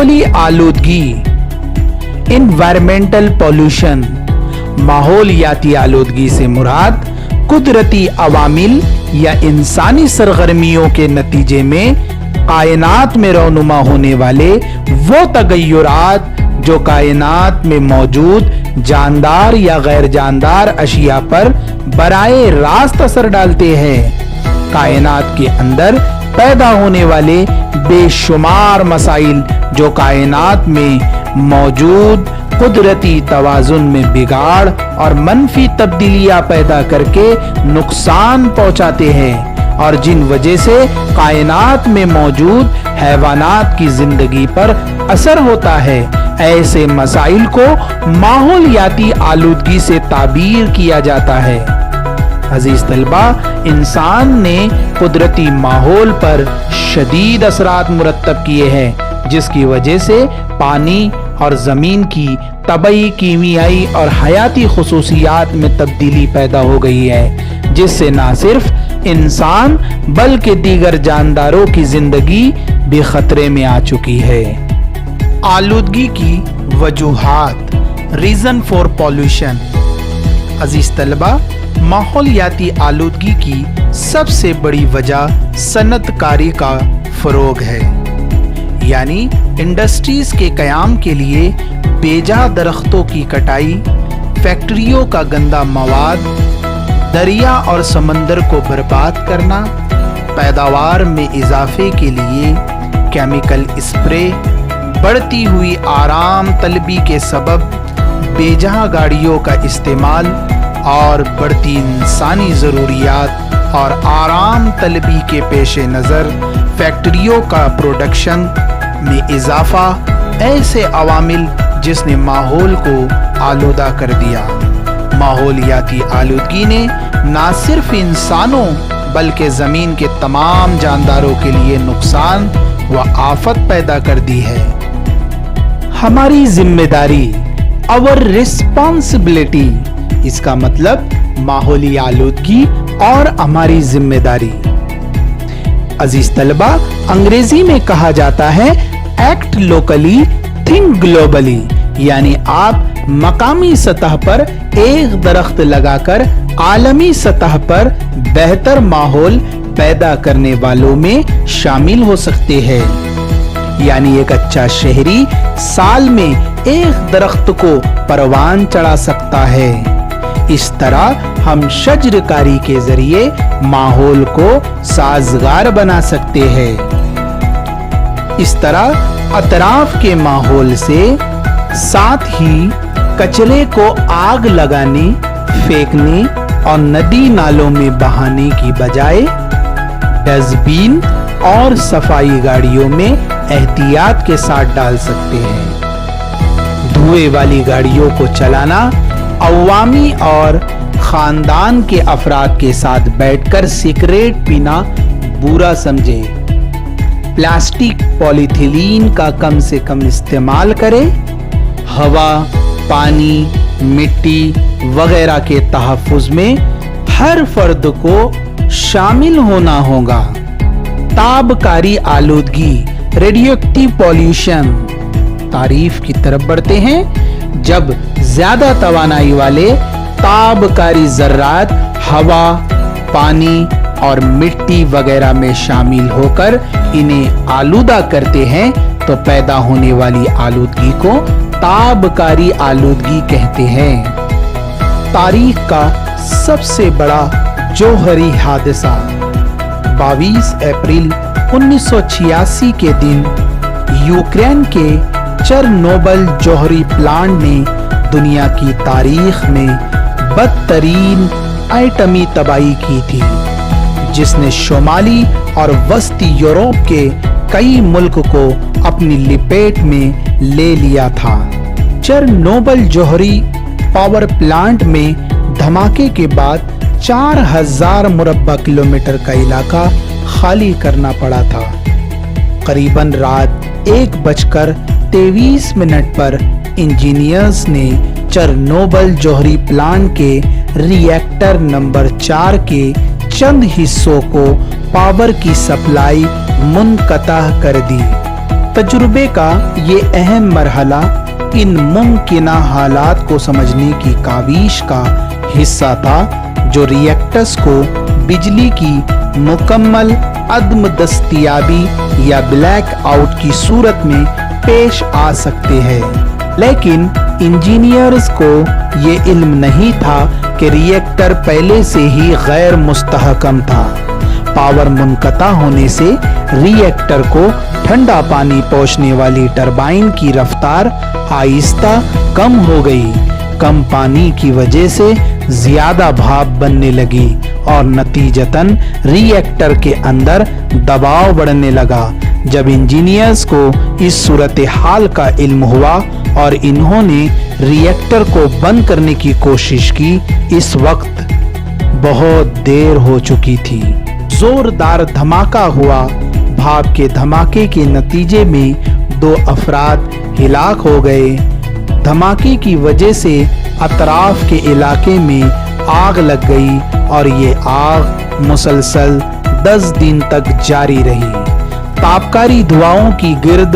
माहौली आलूदगी, environmental pollution. माहौलियाती आलूदगी से मुराद कुदरती अवामिल या इंसानी सरगर्मियों के नतीजे में कायनात में रौनुमा होने वाले वो तगय्युरात जो कायनात में मौजूद जानदार या गैर जानदार अशिया पर बराए रास्त असर डालते हैं। कायनात के अंदर पैदा होने वाले बेशुमार मसाइल जो कायनात में मौजूद कुदरती तवाजुन में बिगाड़ और मनफी तब्दीलियां पैदा करके नुकसान पहुंचाते हैं और जिन वजह से कायनात में मौजूद हैवानात की जिंदगी पर असर होता है, ऐसे मसाइल को माहौलियाती आलूदगी से ताबीर किया जाता है। अजीज तलबा, इंसान ने कुदरती माहौल पर शदीद असरात मुरत्तब किए हैं, जिसकी वजह से पानी और जमीन की तबई, कीमियाई और हयाती खुसूसियात में तब्दीली पैदा हो गई है, जिससे ना सिर्फ इंसान बल्कि दीगर जानदारों की जिंदगी भी खतरे में आ चुकी है। आलूदगी की वजूहात, रीजन फॉर पॉल्यूशन। अजीज तलबा, माहौलियाती आलूदगी की सबसे बड़ी वजह सनतकारी का फरोग है, यानी इंडस्ट्रीज के कयाम के लिए बेजा दरख्तों की कटाई, फैक्ट्रियों का गंदा मवाद, दरिया और समंदर को बर्बाद करना, पैदावार में इजाफे के लिए केमिकल स्प्रे, बढ़ती हुई आराम तलबी के सबब बेजहां गाड़ियों का इस्तेमाल और बढ़ती इंसानी ज़रूरियात और आराम तलबी के पेश नज़र फैक्ट्रियों का प्रोडक्शन में इजाफा ऐसे अवामिल जिसने माहौल को आलूदा कर दिया। माहौलियाती आलूदगी ने न सिर्फ इंसानों बल्कि ज़मीन के तमाम जानदारों के लिए नुकसान व आफत पैदा कर दी है। हमारी जिम्मेदारी, आवर रिस्पॉन्सिबिलिटी, इसका मतलब माहौली आलूदगी और हमारी जिम्मेदारी। अजीज तलबा, अंग्रेजी में कहा जाता है एक्ट लोकली थिंक ग्लोबली, यानी आप मकामी सतह पर एक दरख्त लगाकर आलमी सतह पर बेहतर माहौल पैदा करने वालों में शामिल हो सकते हैं। यानी एक अच्छा शहरी साल में एक दरख्त को परवान चढ़ा सकता है। इस तरह हम शजरकारी के जरिए माहौल को साजगार बना सकते हैं। इस तरह अतराफ के माहौल से साथ ही कचरे को आग लगाने, फेंकने और नदी नालों में बहाने की बजाय डस्टबिन और सफाई गाड़ियों में एहतियात के साथ डाल सकते हैं। धुएं वाली गाड़ियों को चलाना अवामी और खानदान के अफराद के साथ बैठकर सिगरेट पीना बुरा समझे। प्लास्टिक, पॉलीथिलीन का कम से कम इस्तेमाल करें। हवा, पानी, मिट्टी वगैरह के तहफ़्फ़ुज़ में हर फर्द को शामिल होना होगा। ताबकारी आलूदगी, रेडियोएक्टिव पॉल्यूशन। तारीफ की तरफ बढ़ते हैं। जब ज्यादा तवानाई वाले ताबकारी ज़र्रात हवा, पानी और मिट्टी वगैरह में शामिल होकर इन्हें आलूदा करते हैं तो पैदा होने वाली आलूदगी को ताबकारी आलूदगी कहते हैं। तारीख का सबसे बड़ा जौहरी हादसा 22 अप्रैल 1986 के दिन यूक्रेन के चेरनोबिल जौहरी प्लांट ने दुनिया की तारीख में बदतरीन एटमी तबाही की थी, जिसने शुमाली और वस्ती यूरोप के कई मुल्क को अपनी लिपेट में ले लिया था। चेरनोबिल जौहरी पावर प्लांट में धमाके के बाद 4000 मुरब्बा किलोमीटर का इलाका खाली करना पड़ा था। करीबन रात 1:23 पर इंजीनियर्स ने चेरनोबिल जौहरी प्लांट के रिएक्टर नंबर 4 के चंद हिस्सों को पावर की सप्लाई मुनक़ता कर दी। तजुर्बे का ये अहम मरहला इन मुमकिना हालात को समझने की काविश का हिस्सा था जो रिएक्टर्स को बिजली की मुकम्मल अदम दस्तयाबी या ब्लैक आउट की सूरत में पेश आ सकते हैं। लेकिन इंजीनियर्स को ये इल्म नहीं था कि रिएक्टर पहले से ही गैर मुस्तहकम था। पावर मुनक़ता होने से रिएक्टर को ठंडा पानी पहुंचने वाली टरबाइन की रफ्तार आहिस्ता कम हो गई। कम पानी की वजह से ज्यादा भाप बनने लगी और नतीजतन रिएक्टर के अंदर दबाव बढ़ने लगा। जब इंजीनियर्स को इस सूरत हाल का इल्म हुआ और इन्होंने रिएक्टर को बंद करने की कोशिश की, इस वक्त बहुत देर हो चुकी थी। जोरदार धमाका हुआ। भाप के धमाके के नतीजे में 2 अफराद हिलाक हो गए। धमाके की वजह से अतराफ के इलाके में आग लग गई और ये आग मुसलसल 10 दिन तक जारी रही। तापकारी धुआंओं की गिर्द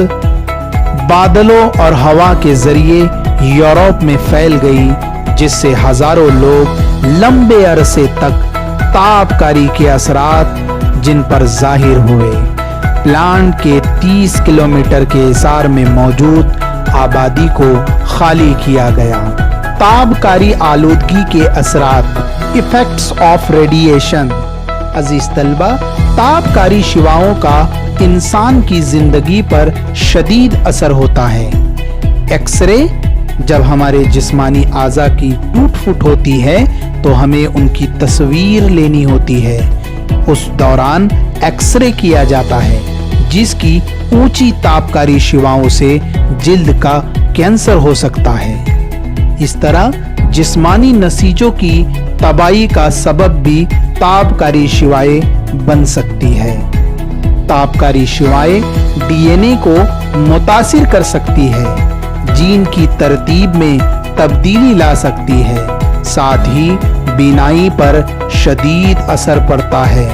बादलों और हवा के जरिए यूरोप में फैल गई, जिससे हजारों लोग लंबे अरसे तक तापकारी के असरात जिन पर जाहिर हुए। प्लांट के 30 किलोमीटर के इसार में मौजूद आबादी को खाली किया गया। तापकारी आलूदगी के असरात, इफेक्ट्स ऑफ रेडिएशन। अजीज तलबा, तापकारी शिवाओं का इंसान की जिंदगी पर शदीद असर होता है। एक्सरे जब हमारे जिस्मानी आज़ा की टूट फुट होती है तो हमें उनकी तस्वीर लेनी होती है। उस दौरान एक्सरे किया जाता है, जिसकी ऊंची तापकारी शिवाओं से जिल्द का कैंसर हो सकता है। इस तरह जिस्मानी नसीजों की तबाही का सबब भी तापकारी शिवाएं बन सकती है। तापकारी शिवाएं डीएनए को मुतासिर कर सकती है, जीन की तरतीब में तब्दीली ला सकती है, साथ ही बीनाई पर शदीद असर पड़ता है।